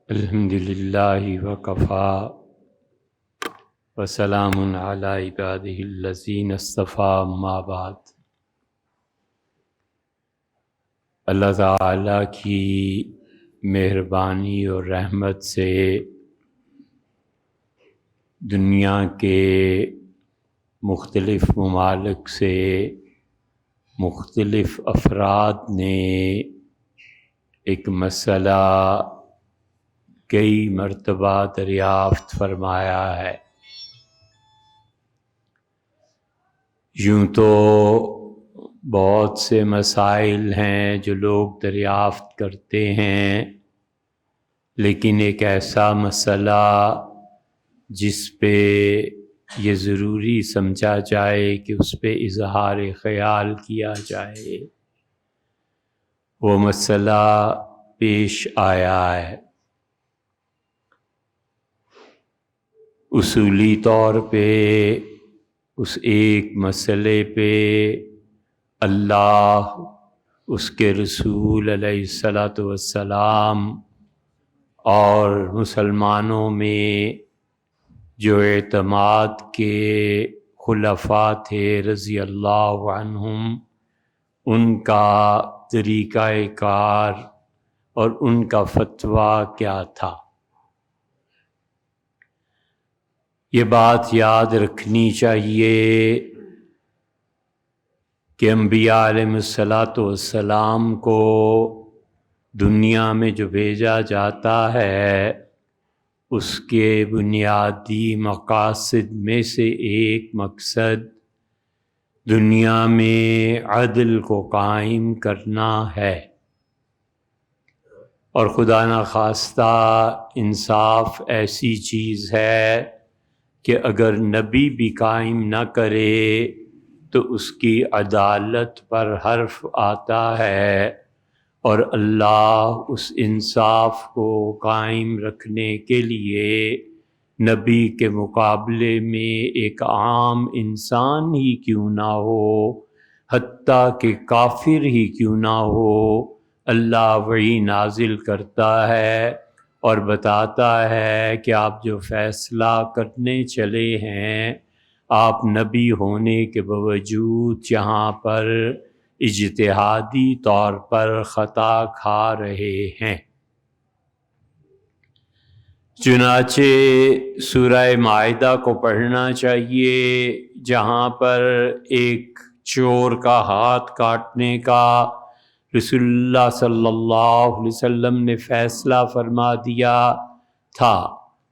الحمدللہ وکفا وسلام علی عبادہ الذین اصطفیٰ اما بعد۔ اللہ تعالیٰ کی مہربانی اور رحمت سے دنیا کے مختلف ممالک سے مختلف افراد نے ایک مسئلہ کئی مرتبہ دریافت فرمایا ہے۔ یوں تو بہت سے مسائل ہیں جو لوگ دریافت کرتے ہیں، لیکن ایک ایسا مسئلہ جس پہ یہ ضروری سمجھا جائے کہ اس پہ اظہار خیال کیا جائے، وہ مسئلہ پیش آیا ہے۔ اصولی طور پہ اس ایک مسئلے پہ اللہ، اس کے رسول علیہ الصلاۃ والسلام اور مسلمانوں میں جو اعتماد کے خلفاء تھے رضی اللہ عنہم، ان کا طریقہ کار اور ان کا فتویٰ کیا تھا۔ یہ بات یاد رکھنی چاہیے کہ انبیاء علیہ الصلاۃ والسلام کو دنیا میں جو بھیجا جاتا ہے، اس کے بنیادی مقاصد میں سے ایک مقصد دنیا میں عدل کو قائم کرنا ہے، اور خدا نخواستہ انصاف ایسی چیز ہے کہ اگر نبی بھی قائم نہ کرے تو اس کی عدالت پر حرف آتا ہے، اور اللہ اس انصاف کو قائم رکھنے کے لیے نبی کے مقابلے میں ایک عام انسان ہی کیوں نہ ہو، حتیٰ کہ کافر ہی کیوں نہ ہو، اللہ وحی نازل کرتا ہے اور بتاتا ہے کہ آپ جو فیصلہ کرنے چلے ہیں، آپ نبی ہونے کے باوجود یہاں پر اجتہادی طور پر خطا کھا رہے ہیں۔ چنانچہ سورہ مائدہ کو پڑھنا چاہیے، جہاں پر ایک چور کا ہاتھ کاٹنے کا رسول اللہ صلی اللہ علیہ وسلم نے فیصلہ فرما دیا تھا،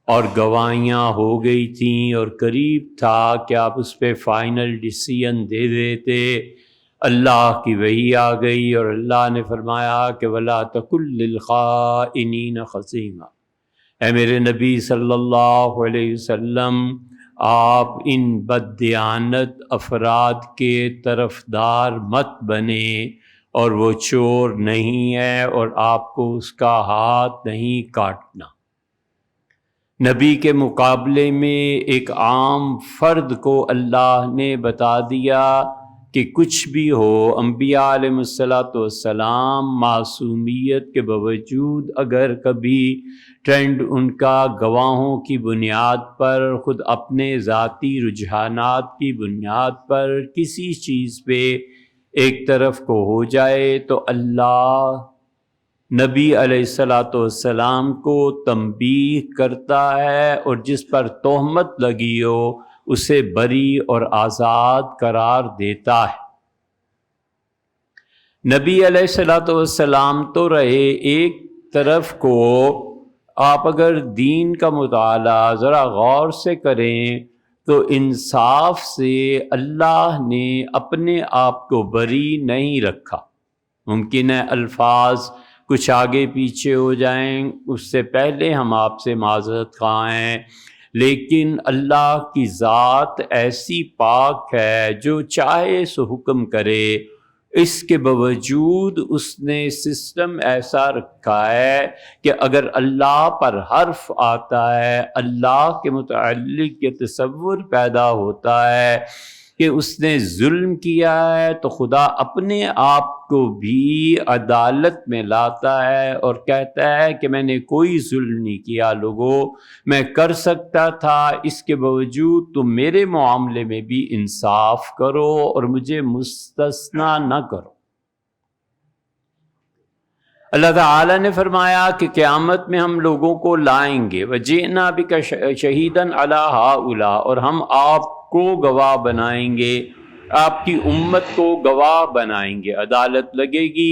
اور گواہیاں ہو گئی تھیں اور قریب تھا کہ آپ اس پہ فائنل ڈیسیژن دے دیتے۔ اللہ کی وحی آ گئی اور اللہ نے فرمایا کہ وَلَا تَقُل لِّلْخَائِنِينَ خَصِيمًا، اے میرے نبی صلی اللہ علیہ وسلم، آپ ان بددیانت افراد کے طرفدار مت بنیں، اور وہ چور نہیں ہے اور آپ کو اس کا ہاتھ نہیں کاٹنا۔ نبی کے مقابلے میں ایک عام فرد کو اللہ نے بتا دیا کہ کچھ بھی ہو، انبیاء علیہ الصلاۃ والسلام معصومیت کے باوجود اگر کبھی ٹرینڈ ان کا گواہوں کی بنیاد پر، خود اپنے ذاتی رجحانات کی بنیاد پر کسی چیز پہ ایک طرف کو ہو جائے، تو اللہ نبی علیہ الصلاۃ والسلام کو تنبیہ کرتا ہے، اور جس پر تہمت لگی ہو اسے بری اور آزاد قرار دیتا ہے۔ نبی علیہ الصلاۃ والسلام تو رہے ایک طرف کو، آپ اگر دین کا مطالعہ ذرا غور سے کریں تو انصاف سے اللہ نے اپنے آپ کو بری نہیں رکھا۔ ممکن ہے الفاظ کچھ آگے پیچھے ہو جائیں، اس سے پہلے ہم آپ سے معذرت خواہ ہیں، لیکن اللہ کی ذات ایسی پاک ہے، جو چاہے سو حکم کرے۔ اس کے باوجود اس نے سسٹم ایسا رکھا ہے کہ اگر اللہ پر حرف آتا ہے، اللہ کے متعلق یہ تصور پیدا ہوتا ہے کہ اس نے ظلم کیا ہے تو خدا اپنے آپ کو بھی عدالت میں لاتا ہے اور کہتا ہے کہ میں نے کوئی ظلم نہیں کیا لوگوں، میں کر سکتا تھا، اس کے باوجود تم میرے معاملے میں بھی انصاف کرو اور مجھے مستثنی نہ کرو۔ اللہ تعالیٰ نے فرمایا کہ قیامت میں ہم لوگوں کو لائیں گے، وَجِئْنَا بِكَ شَهِيدًا عَلَىٰ هَٰؤُلَاءِ، اور ہم آپ کو گواہ بنائیں گے، آپ کی امت کو گواہ بنائیں گے، عدالت لگے گی۔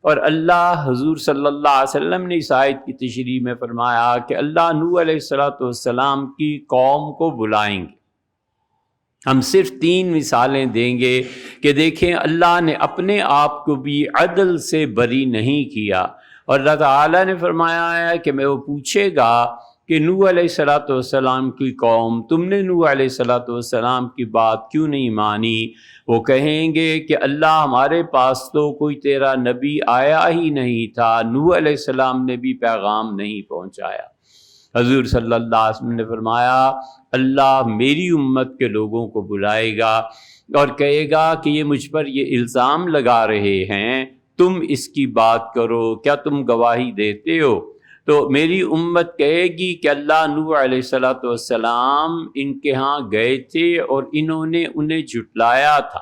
اور اللہ حضور صلی اللہ علیہ وسلم نے اس آیت کی تشریح میں فرمایا کہ اللہ نوح علیہ السلام کی قوم کو بلائیں گے۔ ہم صرف 3 مثالیں دیں گے کہ دیکھیں اللہ نے اپنے آپ کو بھی عدل سے بری نہیں کیا، اور اللہ تعالیٰ نے فرمایا ہے کہ میں وہ پوچھے گا کہ نوح علیہ السلام کی قوم، تم نے نوح علیہ السلام کی بات کیوں نہیں مانی؟ وہ کہیں گے کہ اللہ ہمارے پاس تو کوئی تیرا نبی آیا ہی نہیں تھا، نوح علیہ السلام نے بھی پیغام نہیں پہنچایا۔ حضور صلی اللہ علیہ وسلم نے فرمایا اللہ میری امت کے لوگوں کو بلائے گا اور کہے گا کہ یہ مجھ پر یہ الزام لگا رہے ہیں، تم اس کی بات کرو، کیا تم گواہی دیتے ہو؟ تو میری امت کہے گی کہ اللہ نوح علیہ السلام ان کے ہاں گئے تھے اور انہوں نے انہیں جھٹلایا تھا۔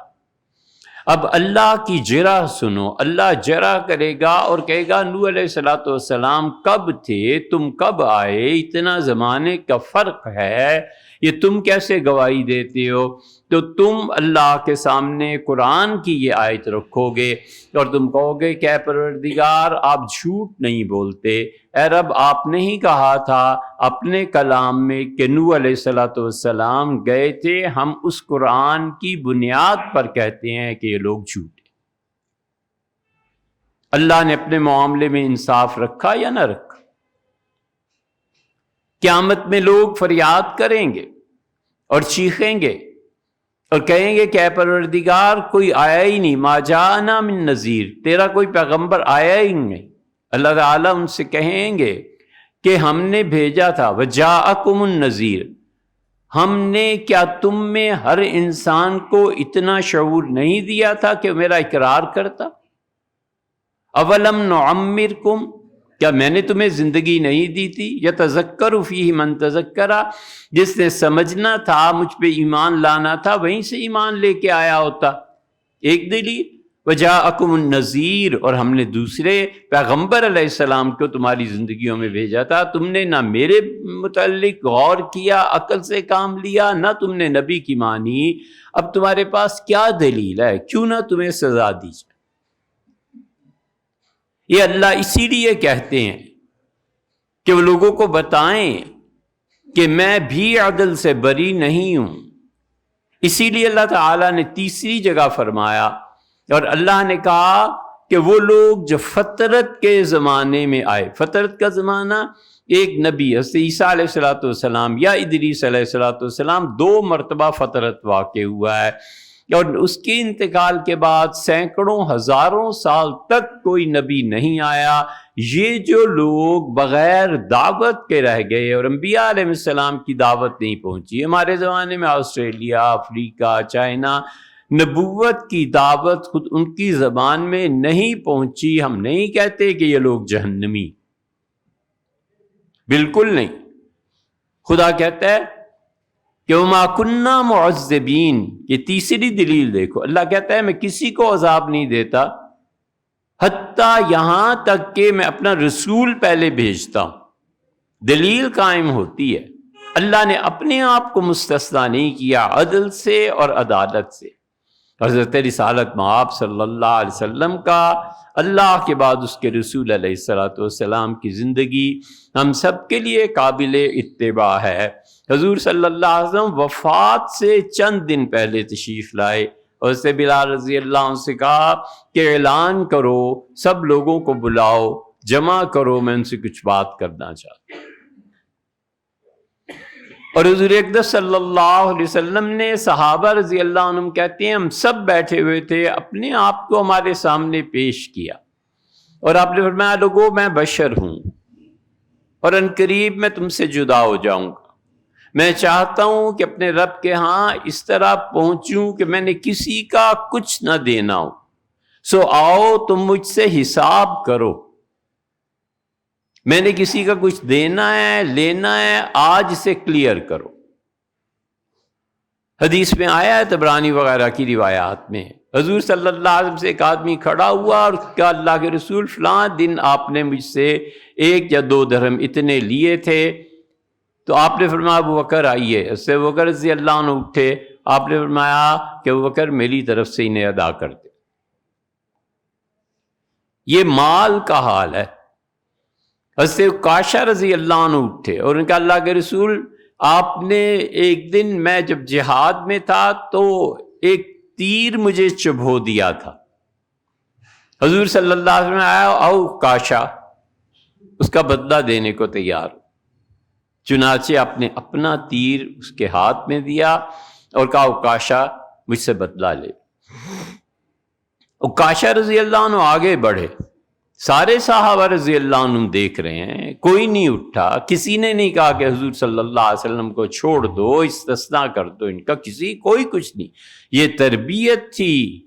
اب اللہ کی جرح سنو، اللہ جرح کرے گا اور کہے گا نوح علیہ السلام کب تھے، تم کب آئے، اتنا زمانے کا فرق ہے، یہ تم کیسے گواہی دیتے ہو؟ تو تم اللہ کے سامنے قرآن کی یہ آیت رکھو گے اور تم کہو گے کہ اے پروردگار آپ جھوٹ نہیں بولتے، اے رب آپ نے ہی کہا تھا اپنے کلام میں کہ نوح علیہ السلام گئے تھے، ہم اس قرآن کی بنیاد پر کہتے ہیں کہ یہ لوگ جھوٹے۔ اللہ نے اپنے معاملے میں انصاف رکھا یا نہ رکھا؟ قیامت میں لوگ فریاد کریں گے اور چیخیں گے اور کہیں گے کہ اے پروردگار کوئی آیا ہی نہیں، ما جاءنا من نذیر، تیرا کوئی پیغمبر آیا ہی نہیں۔ اللہ تعالیٰ ان سے کہیں گے کہ ہم نے بھیجا تھا، وجاءکم النذیر، ہم نے کیا تم میں ہر انسان کو اتنا شعور نہیں دیا تھا کہ میرا اقرار کرتا؟ اولم نعمرکم، کیا میں نے تمہیں زندگی نہیں دی تھی؟ یتذکر فیہ من تذکرہ، جس نے سمجھنا تھا مجھ پہ ایمان لانا تھا وہیں سے ایمان لے کے آیا ہوتا۔ ایک دلیل، وجاءکم النذیر، اور ہم نے دوسرے پیغمبر علیہ السلام کو تمہاری زندگیوں میں بھیجا تھا، تم نے نہ میرے متعلق غور کیا، عقل سے کام لیا، نہ تم نے نبی کی مانی، اب تمہارے پاس کیا دلیل ہے؟ کیوں نہ تمہیں سزا دی جائے؟ یہ اللہ اسی لیے کہتے ہیں کہ وہ لوگوں کو بتائیں کہ میں بھی عدل سے بری نہیں ہوں۔ اسی لیے اللہ تعالیٰ نے تیسری جگہ فرمایا، اور اللہ نے کہا کہ وہ لوگ جو فطرت کے زمانے میں آئے، فطرت کا زمانہ ایک نبی حضرت عیسیٰ علیہ السلام یا ادریس علیہ السلام 2 مرتبہ فطرت واقع ہوا ہے، اور اس کے انتقال کے بعد سینکڑوں ہزاروں سال تک کوئی نبی نہیں آیا۔ یہ جو لوگ بغیر دعوت کے رہ گئے اور انبیاء علیہ السلام کی دعوت نہیں پہنچی، ہمارے زمانے میں آسٹریلیا، افریقہ، چائنا، نبوت کی دعوت خود ان کی زبان میں نہیں پہنچی، ہم نہیں کہتے کہ یہ لوگ جہنمی، بالکل نہیں۔ خدا کہتا ہے کہ وما کننا معذبین، یہ تیسری دلیل دیکھو، اللہ کہتا ہے میں کسی کو عذاب نہیں دیتا حتیٰ یہاں تک کہ میں اپنا رسول پہلے بھیجتا ہوں۔ دلیل قائم ہوتی ہے، اللہ نے اپنے آپ کو مستثنی نہیں کیا عدل سے اور عدالت سے۔ حضرت رسالت مآب صلی اللہ علیہ وسلم کا، اللہ کے بعد اس کے رسول علیہ السلام کی زندگی ہم سب کے لیے قابل اتباع ہے۔ حضور صلی اللہ علیہ وسلم وفات سے چند دن پہلے تشریف لائے اور اس سے بلال رضی اللہ عنہ سے کہا کہ اعلان کرو، سب لوگوں کو بلاؤ، جمع کرو، میں ان سے کچھ بات کرنا چاہتا ہوں۔ اور حضور اقدس صلی اللہ علیہ وسلم نے صحابہ رضی اللہ عنہم کہتے ہیں ہم سب بیٹھے ہوئے تھے، اپنے آپ کو ہمارے سامنے پیش کیا اور آپ نے فرمایا لوگو میں بشر ہوں اور عنقریب میں تم سے جدا ہو جاؤں گا، میں چاہتا ہوں کہ اپنے رب کے ہاں اس طرح پہنچوں کہ میں نے کسی کا کچھ نہ دینا ہو، سو آؤ تم مجھ سے حساب کرو، میں نے کسی کا کچھ دینا ہے لینا ہے، آج اسے کلیئر کرو۔ حدیث میں آیا ہے، طبرانی وغیرہ کی روایات میں، حضور صلی اللہ علیہ وسلم سے ایک آدمی کھڑا ہوا اور کہا اللہ کے رسول فلاں دن آپ نے مجھ سے 1 یا 2 درہم اتنے لیے تھے، تو آپ نے فرمایا ابو بکر آئیے، اس سے ابو بکر رضی اللہ عنہ اٹھے، آپ نے فرمایا کہ ابو بکر میری طرف سے انہیں ادا کر دے۔ یہ مال کا حال ہے۔ حضرت عکاشہ رضی اللہ عنہ اٹھے اور ان کا اللہ کے رسول آپ نے ایک دن میں جب جہاد میں تھا تو ایک تیر مجھے چبھو دیا تھا، حضور صلی اللہ علیہ وسلم آیا او عکاشہ اس کا بدلہ دینے کو تیار، چنانچہ آپ نے اپنا تیر اس کے ہاتھ میں دیا اور کہا عکاشہ مجھ سے بدلہ لے۔ عکاشہ رضی اللہ عنہ آگے بڑھے، سارے صحابہ رضی اللہ عنہ دیکھ رہے ہیں، کوئی نہیں اٹھا، کسی نے نہیں کہا کہ حضور صلی اللہ علیہ وسلم کو چھوڑ دو، استثناء کر دو ان کا، کوئی کچھ نہیں۔ یہ تربیت تھی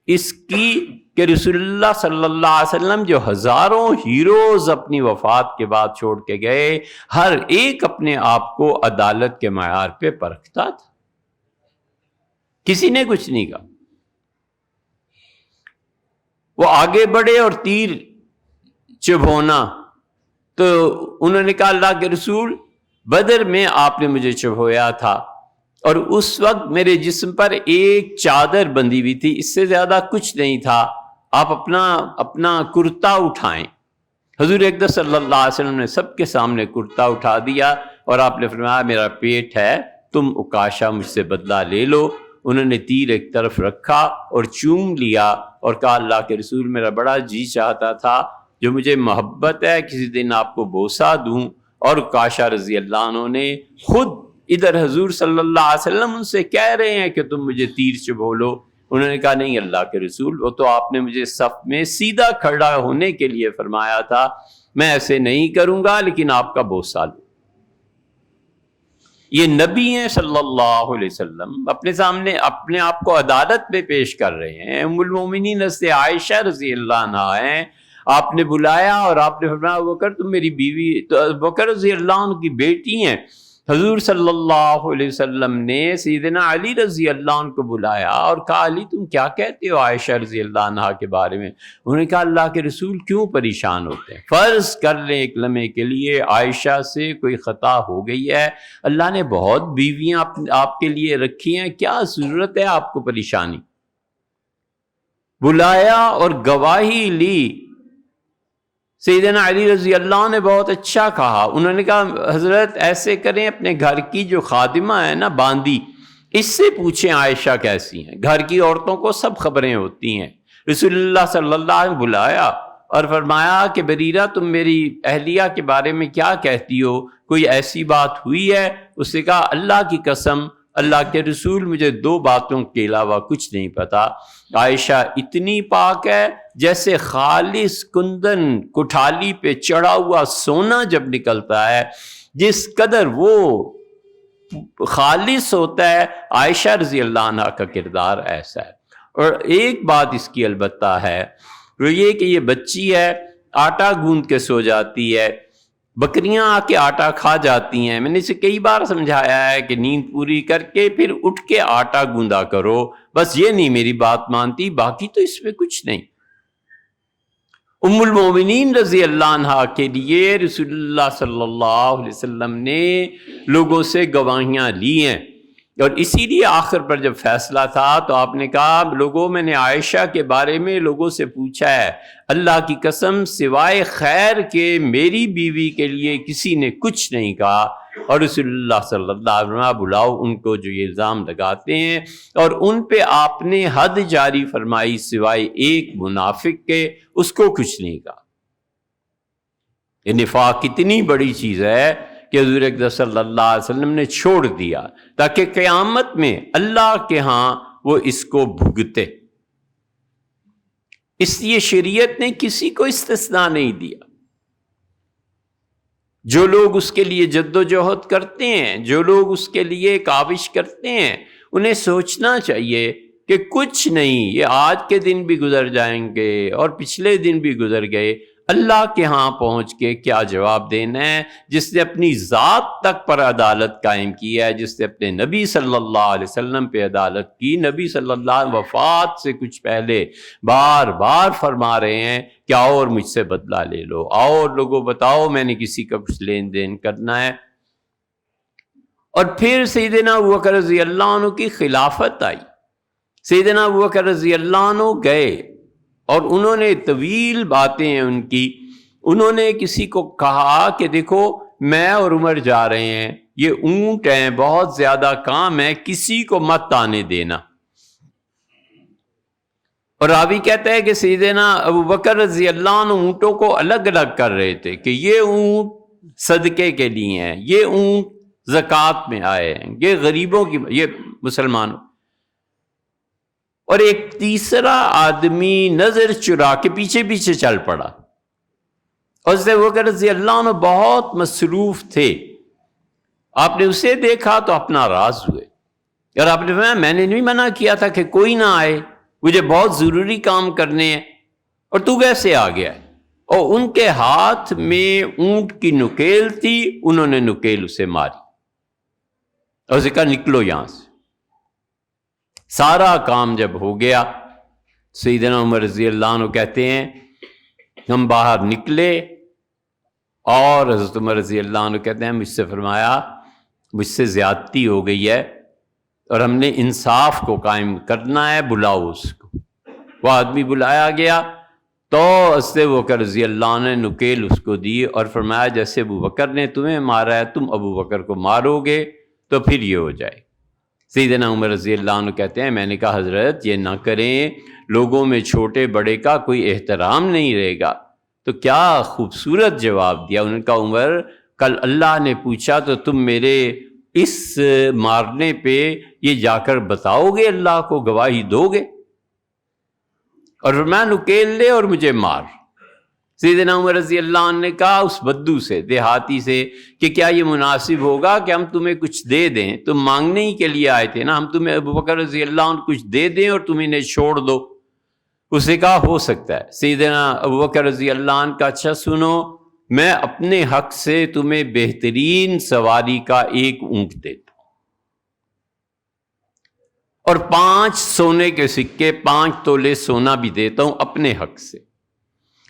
اس کی کہ رسول اللہ صلی اللہ علیہ وسلم جو ہزاروں ہیروز اپنی وفات کے بعد چھوڑ کے گئے، ہر ایک اپنے آپ کو عدالت کے معیار پہ پرکھتا تھا، کسی نے کچھ نہیں کہا۔ وہ آگے بڑھے اور تیر چبھونا، تو انہوں نے کہا اللہ کے رسول بدر میں آپ نے مجھے چبھویا تھا اور اس وقت میرے جسم پر ایک چادر بندھی ہوئی تھی، اس سے زیادہ کچھ نہیں تھا، آپ اپنا کرتا اٹھائیں۔ حضور اقدس صلی اللہ علیہ وسلم نے سب کے سامنے کرتا اٹھا دیا اور آپ نے فرمایا میرا پیٹ ہے، تم عکاشہ مجھ سے بدلہ لے لو۔ انہوں نے تیر ایک طرف رکھا اور چوم لیا اور کہا اللہ کے رسول میرا بڑا جی چاہتا تھا، جو مجھے محبت ہے کسی دن آپ کو بوسہ دوں، اور عکاشہ رضی اللہ عنہ نے خود ادھر حضور صلی اللہ علیہ وسلم ان سے کہہ رہے ہیں کہ تم مجھے تیر چبھو لو، انہوں نے کہا نہیں اللہ کے رسول، وہ تو آپ نے مجھے صف میں سیدھا کھڑا ہونے کے لیے فرمایا تھا، میں ایسے نہیں کروں گا، لیکن آپ کا بوسہ لوں۔ یہ نبی ہیں صلی اللہ علیہ وسلم، اپنے سامنے اپنے آپ کو عدالت میں پیش کر رہے ہیں، ام المومنین حضرت عائشہ رضی اللہ عنہا ہیں، آپ نے بلایا اور آپ نے فرمایا ابوبکر تم میری بیوی، تو ابوبکر رضی اللہ عنہ کی بیٹی ہیں۔ حضور صلی اللہ علیہ وسلم نے سیدنا علی رضی اللہ عنہ کو بلایا اور کہا علی تم کیا کہتے ہو عائشہ رضی اللہ عنہا کے بارے میں؟ انہوں نے کہا اللہ کے رسول کیوں پریشان ہوتے ہیں، فرض کر لیں ایک لمحے کے لیے عائشہ سے کوئی خطا ہو گئی ہے، اللہ نے بہت بیویاں آپ کے لیے رکھی ہیں، کیا ضرورت ہے آپ کو پریشانی؟ بلایا اور گواہی لی۔ سیدنا علی رضی اللہ عنہ نے بہت اچھا کہا، انہوں نے کہا حضرت ایسے کریں اپنے گھر کی جو خادمہ ہے نا باندی، اس سے پوچھیں عائشہ کیسی ہیں، گھر کی عورتوں کو سب خبریں ہوتی ہیں۔ رسول اللہ صلی اللہ علیہ وسلم بلایا اور فرمایا کہ بریرہ تم میری اہلیہ کے بارے میں کیا کہتی ہو، کوئی ایسی بات ہوئی ہے؟ اس نے کہا اللہ کی قسم اللہ کے رسول مجھے 2 باتوں کے علاوہ کچھ نہیں پتا، عائشہ اتنی پاک ہے جیسے خالص کندن کٹھالی پہ چڑھا ہوا سونا جب نکلتا ہے، جس قدر وہ خالص ہوتا ہے، عائشہ رضی اللہ عنہ کا کردار ایسا ہے۔ اور ایک بات اس کی البتہ ہے وہ یہ کہ یہ بچی ہے، آٹا گوندھ کے سو جاتی ہے، بکریاں آ کے آٹا کھا جاتی ہیں، میں نے اسے کئی بار سمجھایا ہے کہ نیند پوری کر کے پھر اٹھ کے آٹا گوندا کرو، بس یہ نہیں میری بات مانتی، باقی تو اس میں کچھ نہیں۔ ام المومنین رضی اللہ عنہا کے لیے رسول اللہ صلی اللہ علیہ وسلم نے لوگوں سے گواہیاں لی ہیں، اور اسی لیے آخر پر جب فیصلہ تھا تو آپ نے کہا لوگوں میں نے عائشہ کے بارے میں لوگوں سے پوچھا ہے، اللہ کی قسم سوائے خیر کے میری بیوی کے لیے کسی نے کچھ نہیں کہا، اور رسول اللہ صلی اللہ علیہ وسلم بلاؤ ان کو جو یہ الزام لگاتے ہیں، اور ان پہ آپ نے حد جاری فرمائی سوائے ایک منافق کے، اس کو کچھ نہیں کہا۔ یہ نفاق کتنی بڑی چیز ہے کہ حضور اقدس صلی اللہ علیہ وسلم نے چھوڑ دیا تاکہ قیامت میں اللہ کے ہاں وہ اس کو بھگتے، اس لیے شریعت نے کسی کو استثناء نہیں دیا۔ جو لوگ اس کے لیے جد و جہد کرتے ہیں، جو لوگ اس کے لیے کاوش کرتے ہیں، انہیں سوچنا چاہیے کہ کچھ نہیں، یہ آج کے دن بھی گزر جائیں گے اور پچھلے دن بھی گزر گئے، اللہ کے ہاں پہنچ کے کیا جواب دینا ہے؟ جس نے اپنی ذات تک پر عدالت قائم کی ہے، جس نے اپنے نبی صلی اللہ علیہ وسلم پہ عدالت کی، نبی صلی اللہ علیہ وسلم وفات سے کچھ پہلے بار بار فرما رہے ہیں کہ آؤ اور مجھ سے بدلہ لے لو، آؤ اور لوگوں بتاؤ میں نے کسی کا کچھ لین دین کرنا ہے۔ اور پھر سیدنا ابوبکر رضی اللہ عنہ کی خلافت آئی، سیدنا ابوبکر رضی اللہ عنہ گئے اور انہوں نے طویل باتیں ہیں ان کی، انہوں نے کسی کو کہا کہ دیکھو میں اور عمر جا رہے ہیں، یہ اونٹ ہیں، بہت زیادہ کام ہے، کسی کو مت آنے دینا۔ اور راوی کہتا ہے کہ سیدنا ابوبکر رضی اللہ عنہ اونٹوں کو الگ الگ کر رہے تھے کہ یہ اونٹ صدقے کے لیے ہیں، یہ اونٹ زکوٰۃ میں آئے ہیں، یہ غریبوں کی، یہ مسلمانوں۔ اور ایک تیسرا آدمی نظر چرا کے پیچھے پیچھے چل پڑا، اور حضرت ابوبکر رضی اللہ عنہ بہت مصروف تھے، آپ نے اسے دیکھا تو اپنا راز ہوئے، اور آپ نے فرمایا میں نے نہیں منع کیا تھا کہ کوئی نہ آئے، مجھے بہت ضروری کام کرنے ہیں، اور تو کیسے آ گیا ہے؟ اور ان کے ہاتھ میں اونٹ کی نکیل تھی، انہوں نے نکیل اسے ماری اور اسے کہا نکلو یہاں سے۔ سارا کام جب ہو گیا، سیدنا عمر رضی اللہ عنہ کہتے ہیں ہم باہر نکلے، اور حضرت عمر رضی اللہ عنہ کہتے ہیں مجھ سے فرمایا مجھ سے زیادتی ہو گئی ہے اور ہم نے انصاف کو قائم کرنا ہے، بلاؤ اس کو۔ وہ آدمی بلایا گیا تو حضرت ابوبکر رضی اللہ عنہ نے نکیل اس کو دی اور فرمایا جیسے ابوبکر نے تمہیں مارا ہے تم ابوبکر کو مارو گے تو پھر یہ ہو جائے۔ سیدنا عمر رضی اللہ عنہ کہتے ہیں میں نے کہا حضرت یہ نہ کریں، لوگوں میں چھوٹے بڑے کا کوئی احترام نہیں رہے گا۔ تو کیا خوبصورت جواب دیا انہوں نے کہا عمر کل اللہ نے پوچھا تو تم میرے اس مارنے پہ یہ جا کر بتاؤ گے، اللہ کو گواہی دو گے؟ اور میں نکیل لے اور مجھے مار۔ سیدنا عمر رضی اللہ عنہ نے کہا اس بدو سے، دیہاتی سے، کہ کیا یہ مناسب ہوگا کہ ہم تمہیں کچھ دے دیں؟ تم مانگنے ہی کے لیے آئے تھے نا، ہم تمہیں ابوبکر رضی اللہ عنہ کچھ دے دیں اور تم انہیں چھوڑ دو؟ اسے کہا ہو سکتا ہے۔ سیدنا ابوبکر رضی اللہ عنہ کا اچھا سنو، میں اپنے حق سے تمہیں بہترین سواری کا ایک اونٹ دیتا ہوں اور 5 سونے کے سکے، 5 تولے سونا بھی دیتا ہوں اپنے حق سے،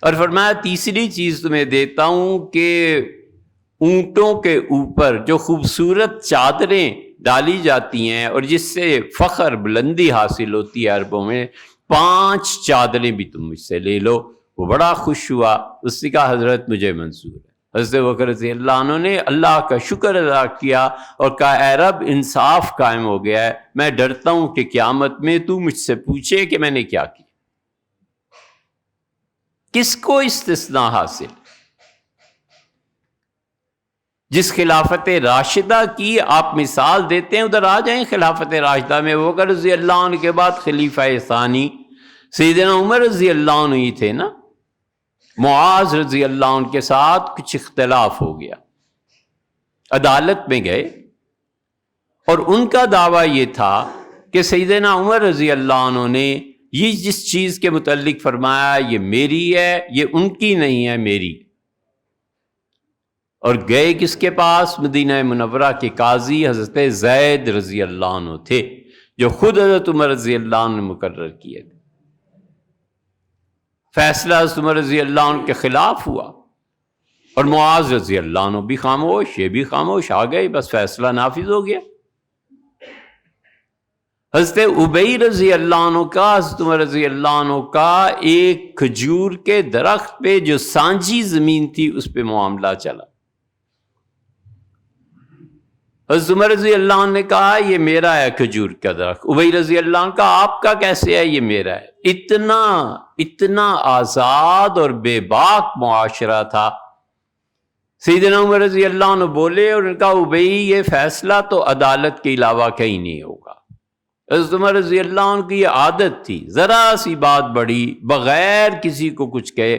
اور فرمایا تیسری چیز تمہیں دیتا ہوں کہ اونٹوں کے اوپر جو خوبصورت چادریں ڈالی جاتی ہیں اور جس سے فخر بلندی حاصل ہوتی ہے عربوں میں، 5 چادریں بھی تم مجھ سے لے لو۔ وہ بڑا خوش ہوا، اس نے کہا حضرت مجھے منظور ہے۔ حضرت ابوبکر رضی اللہ عنہ نے اللہ کا شکر ادا کیا اور کہا اے رب انصاف قائم ہو گیا ہے، میں ڈرتا ہوں کہ قیامت میں تو مجھ سے پوچھے کہ میں نے کیا کیا۔ کس کو استثناء حاصل؟ جس خلافت راشدہ کی آپ مثال دیتے ہیں، ادھر آ جائیں خلافت راشدہ میں۔ ابوبکر رضی اللہ عنہ کے بعد خلیفہ ثانی سیدنا عمر رضی اللہ عنہ ہی تھے نا۔ معاذ رضی اللہ عنہ کے ساتھ کچھ اختلاف ہو گیا، عدالت میں گئے اور ان کا دعویٰ یہ تھا کہ سیدنا عمر رضی اللہ عنہ نے یہ جس چیز کے متعلق فرمایا یہ میری ہے، یہ ان کی نہیں ہے، میری۔ اور گئے کس کے پاس؟ مدینہ منورہ کے قاضی حضرت زید رضی اللہ عنہ تھے، جو خود حضرت عمر رضی اللہ عنہ نے مقرر کیے تھے۔ فیصلہ حضرت عمر رضی اللہ عنہ کے خلاف ہوا اور معاذ رضی اللہ عنہ بھی خاموش، یہ بھی خاموش، آ گئے، بس فیصلہ نافذ ہو گیا۔ حضرت ابی رضی اللہ عنہ کا حضرت عمر رضی اللہ عنہ کا ایک کھجور کے درخت پہ جو سانجی زمین تھی اس پہ معاملہ چلا۔ حضرت عمر رضی اللہ عنہ نے کہا یہ میرا ہے کھجور کا درخت، ابی رضی اللہ عنہ کا آپ کا کیسے ہے؟ یہ میرا ہے۔ اتنا آزاد اور بے باک معاشرہ تھا۔ سیدنا عمر رضی اللہ عنہ بولے اور ان کا ابی یہ فیصلہ تو عدالت کے علاوہ کہیں نہیں ہوگا۔ حضرت عمر رضی اللہ عنہ کی یہ عادت تھی، ذرا سی بات بڑی بغیر کسی کو کچھ کہے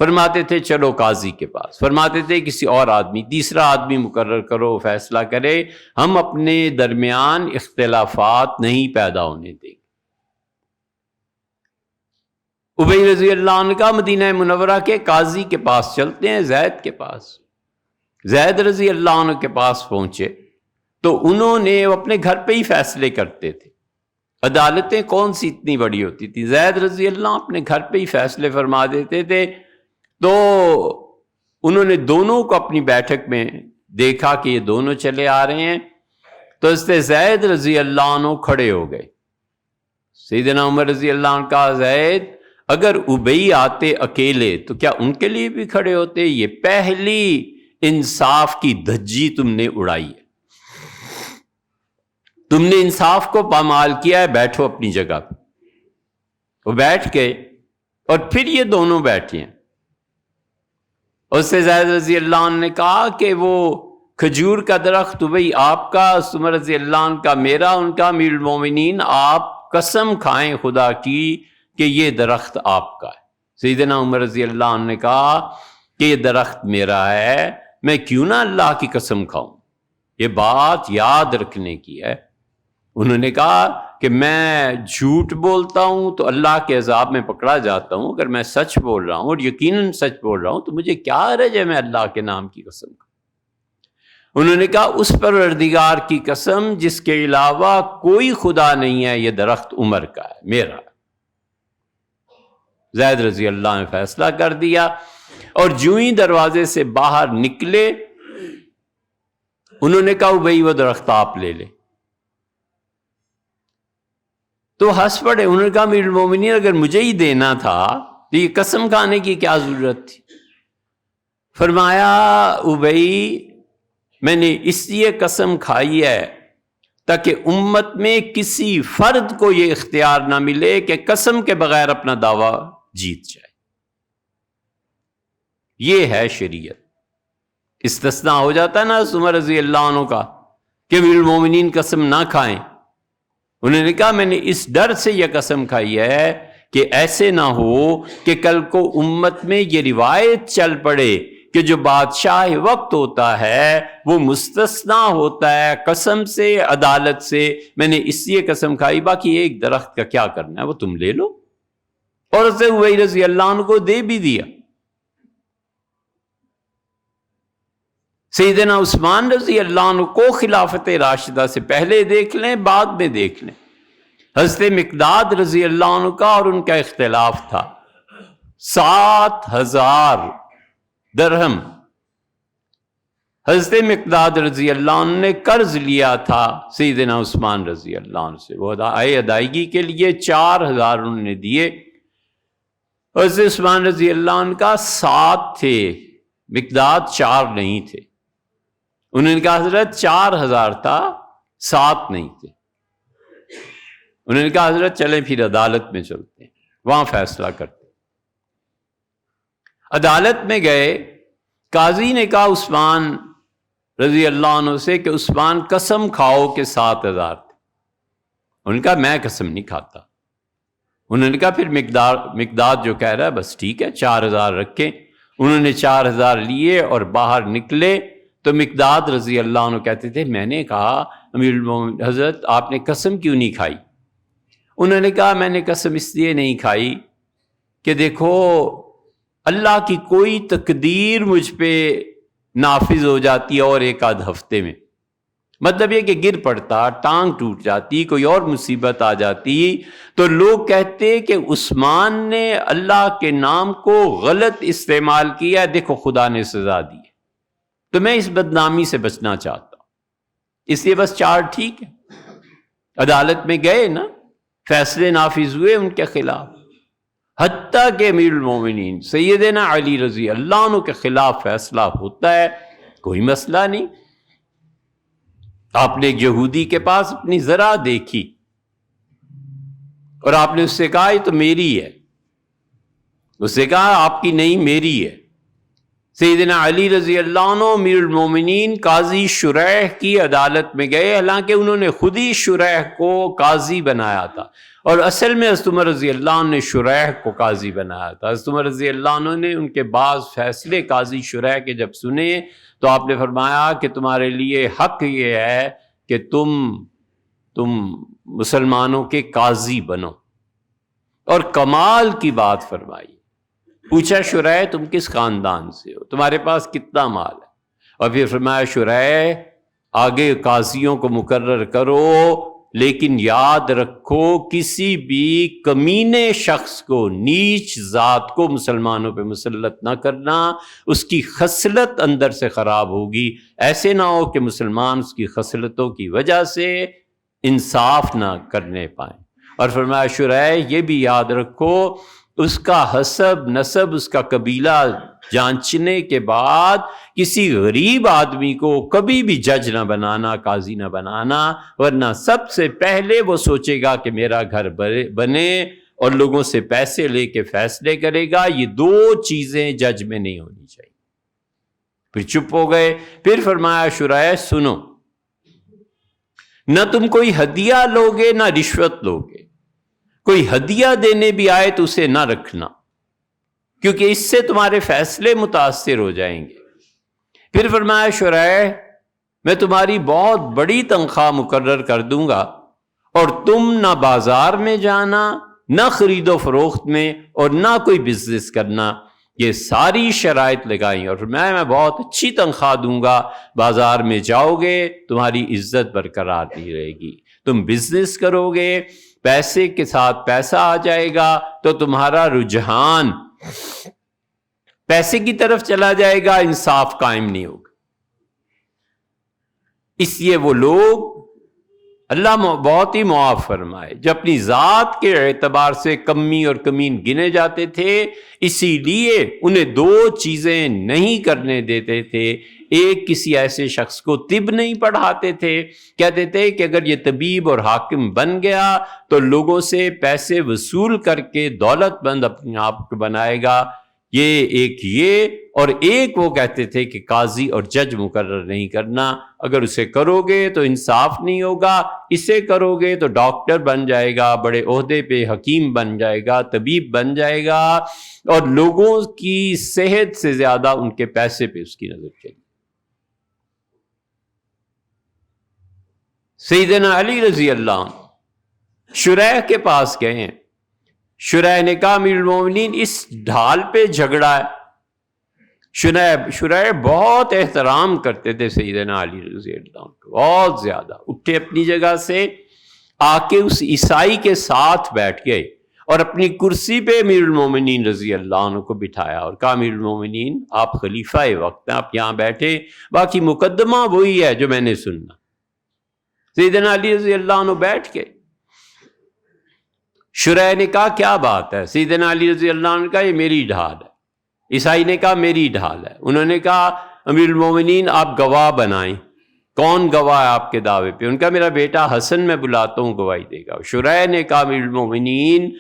فرماتے تھے چلو قاضی کے پاس، فرماتے تھے کسی اور آدمی، تیسرا آدمی مقرر کرو، فیصلہ کرے، ہم اپنے درمیان اختلافات نہیں پیدا ہونے دیں گے۔ ابی رضی اللہ عنہ کا مدینہ منورہ کے قاضی کے پاس چلتے ہیں، زید کے پاس۔ زید رضی اللہ عنہ کے پاس پہنچے تو انہوں نے اپنے گھر پہ ہی فیصلے کرتے تھے، عدالتیں کون سی اتنی بڑی ہوتی تھی، زید رضی اللہ عنہ اپنے گھر پہ ہی فیصلے فرما دیتے تھے۔ تو انہوں نے دونوں کو اپنی بیٹھک میں دیکھا کہ یہ دونوں چلے آ رہے ہیں، تو اس سے زید رضی اللہ عنہ کھڑے ہو گئے۔ سیدنا عمر رضی اللہ عنہ کا زید اگر ابی آتے اکیلے تو کیا ان کے لیے بھی کھڑے ہوتے؟ یہ پہلی انصاف کی دھجی تم نے اڑائی ہے، تم نے انصاف کو پامال کیا ہے، بیٹھو اپنی جگہ پہ۔ وہ بیٹھ گئے اور پھر یہ دونوں بیٹھے ہیں۔ اس سے زید رضی اللہ عنہ نے کہا کہ وہ کھجور کا درخت ابی آپ کا، عمر رضی اللہ عنہ کا میرا، ان کا امیر المومنین، آپ قسم کھائیں خدا کی کہ یہ درخت آپ کا ہے۔ سیدنا عمر رضی اللہ عنہ نے کہا کہ یہ درخت میرا ہے، میں کیوں نہ اللہ کی قسم کھاؤں، یہ بات یاد رکھنے کی ہے۔ انہوں نے کہا کہ میں جھوٹ بولتا ہوں تو اللہ کے عذاب میں پکڑا جاتا ہوں، اگر میں سچ بول رہا ہوں اور یقیناً سچ بول رہا ہوں تو مجھے کیا حرج ہے میں اللہ کے نام کی قسم کھاؤں۔ انہوں نے کہا اس پروردگار کی قسم جس کے علاوہ کوئی خدا نہیں ہے، یہ درخت عمر کا ہے، میرا ہے۔ زید رضی اللہ نے فیصلہ کر دیا اور جو ہی دروازے سے باہر نکلے انہوں نے کہا بھائی وہ درخت آپ لے لے، تو ہنس پڑے۔ انہوں نے کہا امیر المومنین اگر مجھے ہی دینا تھا تو یہ قسم کھانے کی کیا ضرورت تھی؟ فرمایا ابی میں نے اس لیے قسم کھائی ہے تاکہ امت میں کسی فرد کو یہ اختیار نہ ملے کہ قسم کے بغیر اپنا دعویٰ جیت جائے۔ یہ ہے شریعت۔ استثناء ہو جاتا ہے نا عمر رضی اللہ عنہ کا کہ امیر المومنین قسم نہ کھائیں۔ انہوں نے کہا میں نے اس ڈر سے یہ قسم کھائی ہے کہ ایسے نہ ہو کہ کل کو امت میں یہ روایت چل پڑے کہ جو بادشاہ وقت ہوتا ہے وہ مستثنا ہوتا ہے قسم سے، عدالت سے۔ میں نے اس لیے قسم کھائی، باقی ایک درخت کا کیا کرنا ہے وہ تم لے لو، اور اسے ابی رضی اللہ عنہ کو دے بھی دیا۔ سیدنا عثمان رضی اللہ عنہ کو خلافت راشدہ سے پہلے دیکھ لیں، بعد میں دیکھ لیں، حضرت مقداد رضی اللہ عنہ کا اور ان کا اختلاف تھا۔ 7,000 درہم حضرت مقداد رضی اللہ عنہ نے قرض لیا تھا سیدنا عثمان رضی اللہ عنہ سے، وہ ادائیگی کے لیے 4,000 انہوں نے دیے۔ حضرت عثمان رضی اللہ عنہ کا 7 تھے، مقداد 4 نہیں تھے۔ انہوں نے کہا حضرت 4,000 تھا، 7 نہیں تھے۔ انہوں نے کہا حضرت چلیں پھر عدالت میں چلتے ہیں، وہاں فیصلہ کرتے ہیں۔ عدالت میں گئے، قاضی نے کہا عثمان رضی اللہ عنہ سے کہ عثمان قسم کھاؤ کہ 7,000 تھے۔ انہوں نے کہا میں قسم نہیں کھاتا۔ انہوں نے کہا پھر مقداد جو کہہ رہا ہے بس ٹھیک ہے 4,000 رکھیں۔ انہوں نے 4,000 لیے اور باہر نکلے تو مقداد رضی اللہ عنہ کہتے تھے میں نے کہا امیر المومنین حضرت آپ نے قسم کیوں نہیں کھائی؟ انہوں نے کہا میں نے قسم اس لیے نہیں کھائی کہ دیکھو اللہ کی کوئی تقدیر مجھ پہ نافذ ہو جاتی ہے اور ایک آدھ ہفتے میں، مطلب یہ کہ گر پڑتا، ٹانگ ٹوٹ جاتی، کوئی اور مصیبت آ جاتی تو لوگ کہتے کہ عثمان نے اللہ کے نام کو غلط استعمال کیا، دیکھو خدا نے سزا دی ہے۔ تو میں اس بدنامی سے بچنا چاہتا ہوں، اس لیے بس 4 ٹھیک ہے۔ عدالت میں گئے نا، فیصلے نافذ ہوئے ان کے خلاف، حتیٰ کہ امیر المومنین سیدنا علی رضی اللہ عنہ کے خلاف فیصلہ ہوتا ہے، کوئی مسئلہ نہیں۔ آپ نے ایک یہودی کے پاس اپنی ذرا دیکھی اور آپ نے اس سے کہا یہ تو میری ہے، اس سے کہا آپ کی نہیں میری ہے۔ سیدنا علی رضی اللہ عنہ امیر المومنین قاضی شریح کی عدالت میں گئے، حالانکہ انہوں نے خود ہی شریح کو قاضی بنایا تھا، اور اصل میں حضرت عمر رضی اللہ عنہ نے شریح کو قاضی بنایا تھا۔ حضرت عمر رضی اللہ عنہ نے ان کے بعض فیصلے قاضی شریح کے جب سنے تو آپ نے فرمایا کہ تمہارے لیے حق یہ ہے کہ تم مسلمانوں کے قاضی بنو، اور کمال کی بات فرمائی۔ پوچھا شریح تم کس خاندان سے ہو، تمہارے پاس کتنا مال ہے، اور پھر فرمایا شریح آگے قاضیوں کو مقرر کرو، لیکن یاد رکھو کسی بھی کمینے شخص کو، نیچ ذات کو مسلمانوں پہ مسلط نہ کرنا، اس کی خصلت اندر سے خراب ہوگی، ایسے نہ ہو کہ مسلمان اس کی خصلتوں کی وجہ سے انصاف نہ کرنے پائیں۔ اور فرمایا شریح یہ بھی یاد رکھو اس کا حسب نسب، اس کا قبیلہ جانچنے کے بعد کسی غریب آدمی کو کبھی بھی جج نہ بنانا، قاضی نہ بنانا، ورنہ سب سے پہلے وہ سوچے گا کہ میرا گھر بنے، اور لوگوں سے پیسے لے کے فیصلے کرے گا۔ یہ دو چیزیں جج میں نہیں ہونی چاہیے۔ پھر چپ ہو گئے۔ پھر فرمایا شریح سنو، نہ تم کوئی ہدیہ لوگے نہ رشوت لوگے، کوئی ہدیہ دینے بھی آئے تو اسے نہ رکھنا، کیونکہ اس سے تمہارے فیصلے متاثر ہو جائیں گے۔ پھر فرمایا شریح میں تمہاری بہت بڑی تنخواہ مقرر کر دوں گا، اور تم نہ بازار میں جانا، نہ خرید و فروخت میں، اور نہ کوئی بزنس کرنا۔ یہ ساری شرائط لگائیں، اور میں بہت اچھی تنخواہ دوں گا، بازار میں جاؤ گے تمہاری عزت برقرار نہیں رہے گی، تم بزنس کرو گے پیسے کے ساتھ پیسہ آ جائے گا تو تمہارا رجحان پیسے کی طرف چلا جائے گا، انصاف قائم نہیں ہوگا۔ اس لیے وہ لوگ اللہ بہت ہی معاف فرمائے جو اپنی ذات کے اعتبار سے کمی اور کمین گنے جاتے تھے، اسی لیے انہیں دو چیزیں نہیں کرنے دیتے تھے۔ ایک، کسی ایسے شخص کو طب نہیں پڑھاتے تھے، کہتے تھے کہ اگر یہ طبیب اور حاکم بن گیا تو لوگوں سے پیسے وصول کر کے دولت مند اپنے آپ کو بنائے گا، یہ اور ایک وہ کہتے تھے کہ قاضی اور جج مقرر نہیں کرنا، اگر اسے کرو گے تو انصاف نہیں ہوگا، اسے کرو گے تو ڈاکٹر بن جائے گا، بڑے عہدے پہ حکیم بن جائے گا، طبیب بن جائے گا، اور لوگوں کی صحت سے زیادہ ان کے پیسے پہ اس کی نظر چلی۔ سیدنا علی رضی اللہ عنہ شریح کے پاس گئے ہیں، شریح نے کہا امیر المومنین اس ڈھال پہ جھگڑا ہے۔ شریح بہت احترام کرتے تھے سیدنا علی رضی اللہ عنہ، بہت زیادہ، اٹھے اپنی جگہ سے، آ کے اس عیسائی کے ساتھ بیٹھ گئے اور اپنی کرسی پہ امیر المومنین رضی اللہ عنہ کو بٹھایا اور کہا امیر المومنین آپ خلیفہ وقت ہیں، آپ یہاں بیٹھے، باقی مقدمہ وہی ہے جو میں نے سننا۔ سیدنا علی رضی اللہ عنہ بیٹھ گئے۔ شریح نے کہا کیا بات ہے؟ سیدنا علی رضی اللہ عنہ نے کہا یہ میری ڈھال ہے۔ عیسائی نے کہا میری ڈھال ہے۔ انہوں نے کہا امیر المومنین آپ گواہ بنائیں، کون گواہ ہے آپ کے دعوے پہ؟ ان کا میرا بیٹا حسن میں بلاتا ہوں گواہی دے گا۔ شریح نے کہا امیر المومنین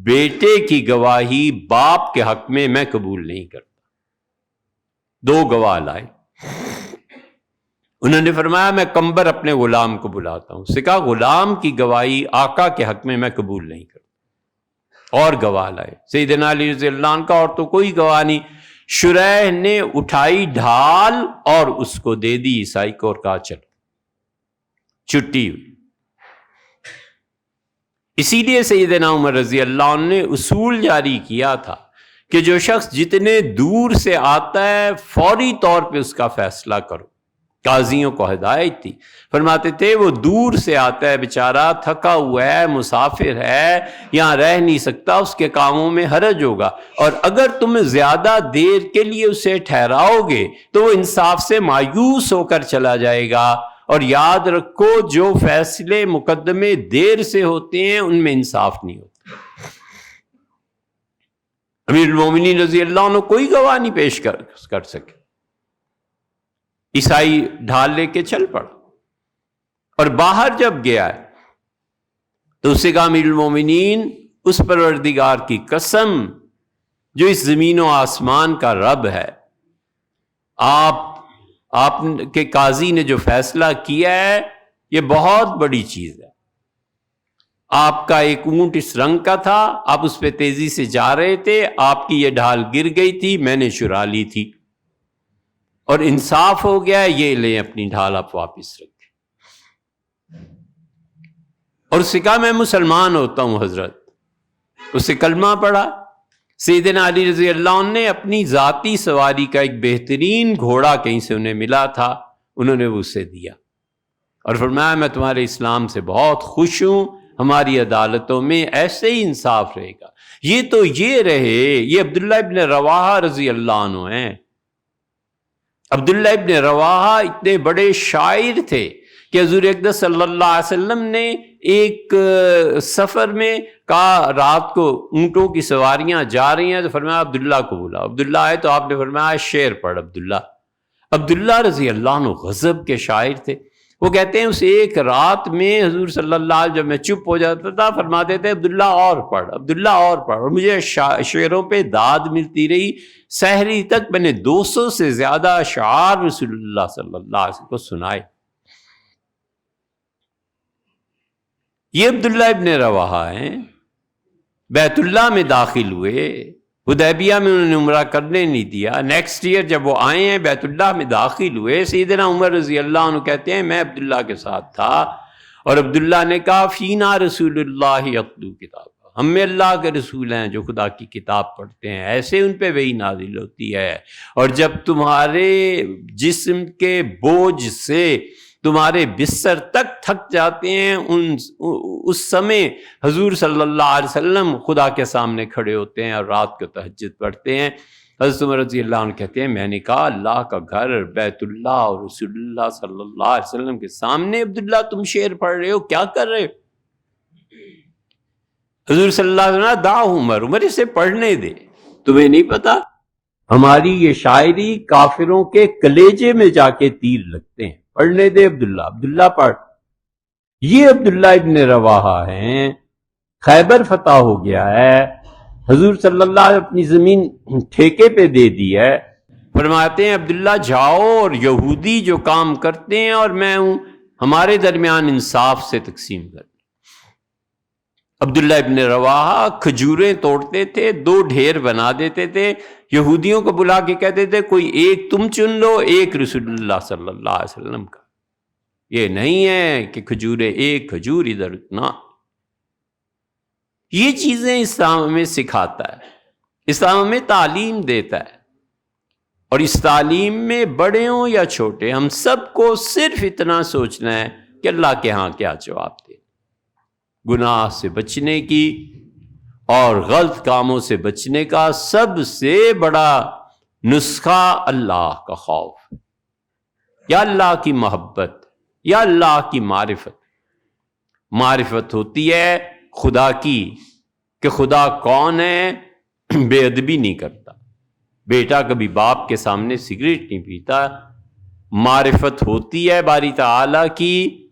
بیٹے کی گواہی باپ کے حق میں قبول نہیں کرتا۔ دو گواہ لائے۔ انہوں نے فرمایا میں قمبر اپنے غلام کو بلاتا ہوں۔ اس سے کہا غلام کی گواہی آقا کے حق میں قبول نہیں کرتا۔ اور گواہ لائے۔ سیدنا علی رضی اللہ عنہ کا اور تو کوئی گواہ نہیں۔ شریح نے اٹھائی ڈھال اور اس کو دے دی عیسائی کو اور کہا چل، چھٹی ہوئی۔ اسی لیے سیدنا عمر رضی اللہ عنہ نے اصول جاری کیا تھا کہ جو شخص جتنے دور سے آتا ہے فوری طور پہ اس کا فیصلہ کرو۔ قاضیوں کو ہدایت تھی، فرماتے تھے وہ دور سے آتا ہے بیچارہ، تھکا ہوا ہے، مسافر ہے، یہاں رہ نہیں سکتا، اس کے کاموں میں حرج ہوگا، اور اگر تم زیادہ دیر کے لیے اسے ٹھہراؤ گے تو وہ انصاف سے مایوس ہو کر چلا جائے گا۔ اور یاد رکھو جو فیصلے مقدمے دیر سے ہوتے ہیں ان میں انصاف نہیں ہوتا۔ امیر المومنین رضی اللہ عنہ کوئی گواہ نہیں پیش کر سکے۔ عیسائی ڈھال لے کے چل پڑا، اور باہر جب گیا ہے تو اسے کہا امیر المومنین اس پروردگار کی قسم جو اس زمین و آسمان کا رب ہے، آپ کے قاضی نے جو فیصلہ کیا ہے یہ بہت بڑی چیز ہے. آپ کا ایک اونٹ اس رنگ کا تھا، آپ اس پہ تیزی سے جا رہے تھے، آپ کی یہ ڈھال گر گئی تھی، میں نے چرا لی تھی، اور انصاف ہو گیا، یہ لیں اپنی ڈھال آپ واپس رکھیں. اور اس سے کہا میں مسلمان ہوتا ہوں حضرت. اسے کلمہ پڑھا. سیدنا علی رضی اللہ عنہ نے اپنی ذاتی سواری کا ایک بہترین گھوڑا کہیں سے انہیں ملا تھا، انہوں نے وہ اسے دیا اور فرمایا میں تمہارے اسلام سے بہت خوش ہوں، ہماری عدالتوں میں ایسے ہی انصاف رہے گا. یہ رہے، یہ عبداللہ ابن رواحہ رضی اللہ عنہ ہیں. عبداللہ ابن رواحہ اتنے بڑے شاعر تھے کہ حضور اقدس صلی اللہ علیہ وسلم نے ایک سفر میں کہا رات کو اونٹوں کی سواریاں جا رہی ہیں تو فرمایا عبداللہ کو بولا. عبداللہ آئے تو آپ نے فرمایا شعر پڑھ عبداللہ. عبداللہ رضی اللہ عنہ غضب کے شاعر تھے. وہ کہتے ہیں اس ایک رات میں حضور صلی اللہ علیہ وسلم جب میں چپ ہو جاتا تھا فرماتے تھے عبداللہ اور پڑھ، عبداللہ اور پڑھ، اور مجھے شعروں پہ داد ملتی رہی. سحری تک میں نے 200 سے زیادہ اشعار رسول اللہ صلی اللہ علیہ وسلم کو سنائے. یہ عبداللہ ابن رواحہ ہیں. بیت اللہ میں داخل ہوئے، حدیبیہ میں انہوں نے عمرہ کرنے نہیں دیا. نیکسٹ ایئر جب وہ آئے ہیں بیت اللہ میں داخل ہوئے، سیدنا عمر رضی اللہ عنہ کہتے ہیں میں عبداللہ کے ساتھ تھا اور عبداللہ نے کہا فینا رسول اللہ یتلو کتاب، ہم میں اللہ کے رسول ہیں جو خدا کی کتاب پڑھتے ہیں، ایسے ان پہ وحی نازل ہوتی ہے. اور جب تمہارے جسم کے بوجھ سے تمہارے بستر تک تھک جاتے ہیں اس سمے حضور صلی اللہ علیہ وسلم خدا کے سامنے کھڑے ہوتے ہیں اور رات کو تہجد پڑھتے ہیں. حضرت عمر رضی اللہ عنہ کہتے ہیں میں نے کہا اللہ کا گھر بیت اللہ اور رسول اللہ صلی اللہ علیہ وسلم کے سامنے عبداللہ تم شعر پڑھ رہے ہو، کیا کر رہے ہو؟ حضور صلی اللہ علیہ وسلم دا عمر اسے پڑھنے دے، تمہیں نہیں پتا ہماری یہ شاعری کافروں کے کلیجے میں جا کے تیر لگتے ہیں، پڑھنے دے عبداللہ پڑھ. یہ عبداللہ ابن رواحہ ہیں. خیبر فتح ہو گیا ہے، حضور صلی اللہ علیہ وسلم اپنی زمین ٹھیکے پہ دے دی ہے. فرماتے ہیں عبداللہ جاؤ اور یہودی جو کام کرتے ہیں اور میں ہوں ہمارے درمیان انصاف سے تقسیم کر. عبداللہ ابن رواحہ کھجوریں توڑتے تھے، 2 ڈھیر بنا دیتے تھے، یہودیوں کو بلا کے کہتے تھے کوئی ایک تم چن لو، ایک رسول اللہ صلی اللہ علیہ وسلم کا. یہ نہیں ہے کہ کھجوریں ایک کھجور ادھر نہ. یہ چیزیں اسلام ہمیں سکھاتا ہے، اسلام ہمیں تعلیم دیتا ہے، اور اس تعلیم میں بڑے ہوں یا چھوٹے ہم سب کو صرف اتنا سوچنا ہے کہ اللہ کے ہاں کیا جواب دے. گناہ سے بچنے کی اور غلط کاموں سے بچنے کا سب سے بڑا نسخہ اللہ کا خوف یا اللہ کی محبت یا اللہ کی معرفت. معرفت ہوتی ہے خدا کی کہ خدا کون ہے، بے ادبی نہیں کرتا، بیٹا کبھی باپ کے سامنے سگریٹ نہیں پیتا. معرفت ہوتی ہے باری تعالیٰ کی،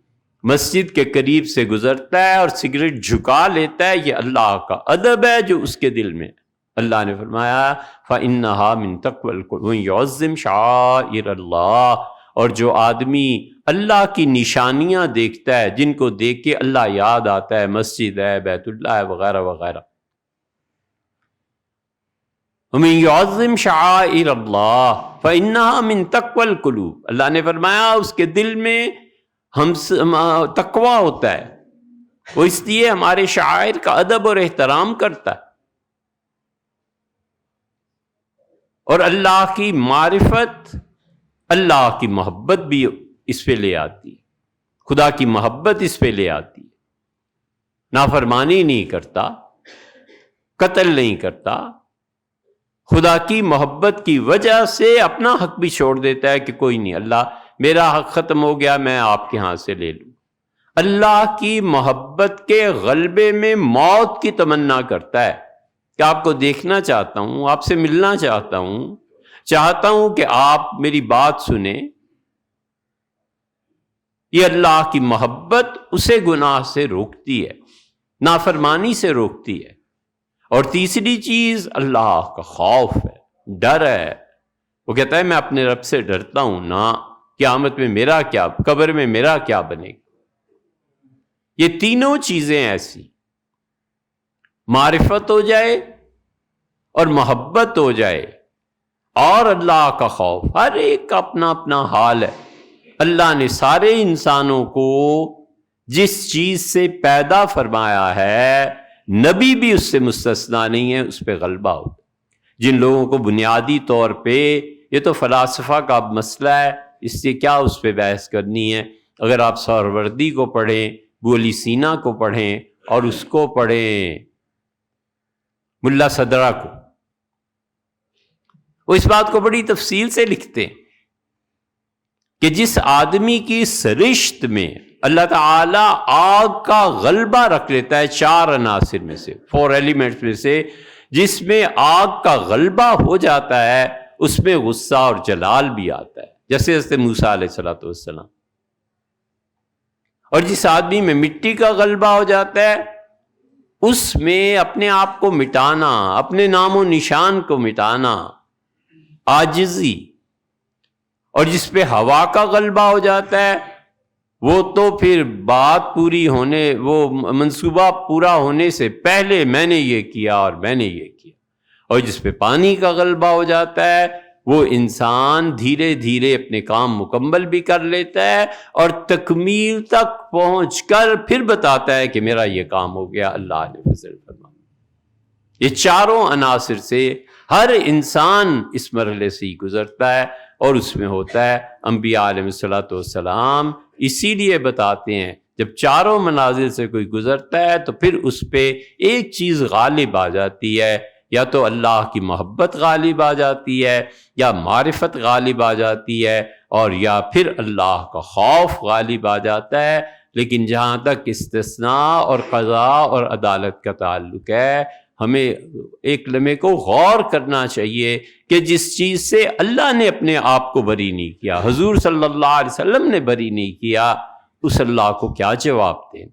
مسجد کے قریب سے گزرتا ہے اور سگریٹ جھکا لیتا ہے، یہ اللہ کا ادب ہے جو اس کے دل میں. اللہ نے فرمایا فَإِنَّهَا مِن تَقْوَى الْقُلُوبِ يُعَظِّمُ شَعَائِرَ اللَّهِ. اور جو آدمی اللہ کی نشانیاں دیکھتا ہے جن کو دیکھ کے اللہ یاد آتا ہے، مسجد ہے، بیت اللہ ہے، وغیرہ وغیرہ. وَمَن يُعَظِّمْ شَعَائِرَ اللَّهِ فَإِنَّهَا مِن تَقْوَى الْقُلُوبِ. اللہ نے فرمایا اس کے دل میں تقویٰ ہوتا ہے، وہ اس لیے ہمارے شعائر کا ادب اور احترام کرتا ہے. اور اللہ کی معرفت، اللہ کی محبت بھی اس پہ لے آتی ہے، خدا کی محبت اس پہ لے آتی ہے. نافرمانی نہیں کرتا، قتل نہیں کرتا، خدا کی محبت کی وجہ سے اپنا حق بھی چھوڑ دیتا ہے کہ کوئی نہیں، اللہ میرا حق ختم ہو گیا، میں آپ کے ہاں سے لے لوں. اللہ کی محبت کے غلبے میں موت کی تمنا کرتا ہے کہ آپ کو دیکھنا چاہتا ہوں، آپ سے ملنا چاہتا ہوں کہ آپ میری بات سنیں. یہ اللہ کی محبت اسے گناہ سے روکتی ہے، نافرمانی سے روکتی ہے. اور تیسری چیز اللہ کا خوف ہے، ڈر ہے. وہ کہتا ہے میں اپنے رب سے ڈرتا ہوں نا، قیامت میں میرا کیا، قبر میں میرا کیا بنے گا۔ یہ تینوں چیزیں ایسی، معرفت ہو جائے اور محبت ہو جائے اور اللہ کا خوف، ہر ایک کا اپنا اپنا حال ہے۔ اللہ نے سارے انسانوں کو جس چیز سے پیدا فرمایا ہے، نبی بھی اس سے مستثنا نہیں ہے، اس پہ غلبہ ہو۔ جن لوگوں کو بنیادی طور پہ یہ تو فلاسفہ کا مسئلہ ہے، اس سے کیا اس پہ بحث کرنی ہے۔ اگر آپ سہروردی کو پڑھیں، بولی سینا کو پڑھیں اور اس کو پڑھیں ملا صدرہ کو، وہ اس بات کو بڑی تفصیل سے لکھتے ہیں کہ جس آدمی کی سرشت میں اللہ تعالیٰ آگ کا غلبہ رکھ لیتا ہے، 4 عناصر میں سے، 4 ایلیمنٹس میں سے جس میں آگ کا غلبہ ہو جاتا ہے، اس میں غصہ اور جلال بھی آتا ہے، جیسے حضرت موسیٰ علیہ السلام۔ اور جس آدمی میں مٹی کا غلبہ ہو جاتا ہے، اس میں اپنے آپ کو مٹانا، اپنے نام و نشان کو مٹانا، عاجزی۔ اور جس پہ ہوا کا غلبہ ہو جاتا ہے، وہ تو پھر بات پوری ہونے، وہ منصوبہ پورا ہونے سے پہلے میں نے یہ کیا اور میں نے یہ کیا۔ اور جس پہ پانی کا غلبہ ہو جاتا ہے، وہ انسان دھیرے دھیرے اپنے کام مکمل بھی کر لیتا ہے اور تکمیل تک پہنچ کر پھر بتاتا ہے کہ میرا یہ کام ہو گیا، اللہ نے فضل فرمایا۔ یہ 4 عناصر سے ہر انسان اس مرحلے سے ہی گزرتا ہے اور اس میں ہوتا ہے۔ انبیاء علیہ السلام اسی لیے بتاتے ہیں جب 4 منازل سے کوئی گزرتا ہے تو پھر اس پہ ایک چیز غالب آ جاتی ہے، یا تو اللہ کی محبت غالب آ جاتی ہے، یا معرفت غالب آ جاتی ہے، اور یا پھر اللہ کا خوف غالب آ جاتا ہے۔ لیکن جہاں تک استثناء اور قضاء اور عدالت کا تعلق ہے، ہمیں ایک لمحے کو غور کرنا چاہیے کہ جس چیز سے اللہ نے اپنے آپ کو بری نہیں کیا، حضور صلی اللہ علیہ وسلم نے بری نہیں کیا، اس اللہ کو کیا جواب دیں۔